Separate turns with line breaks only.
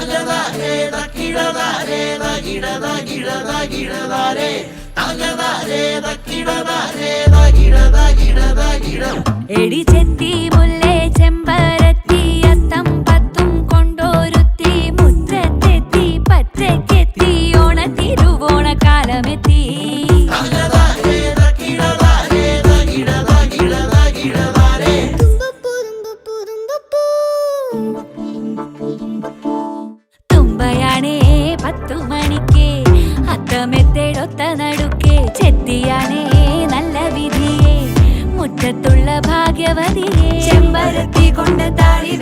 തകതാരേ തക്കിടതാരേ തകിടതകിടതകിടതാരേ തകതാരേ തക്കിടതാരേ തകിടതകിടതകിട.
എടി ചെത്തി മുല്ലേ ചെമ്പരത്തി അത്തം പത്തും കൊണ്ടോരുത്തി മുറ്റത്തെത്തി പച്ചക്കെത്തി ഓണത്തിരുവോണക്കാലമെത്തി.
തകതാരേ തക്കിടതാരേ തകിടതകിടതകിടതാരേ.
തുമ്പയാണേ 10 മണിക്ക് അത്തമെത്തേടൊത്ത നടുക്കെ ചെത്തിയാണേ നല്ല വിധിയെ മുറ്റത്തുള്ള ഭാഗ്യവതിയെ ചെമ്പരത്തി കൊണ്ട് താഴി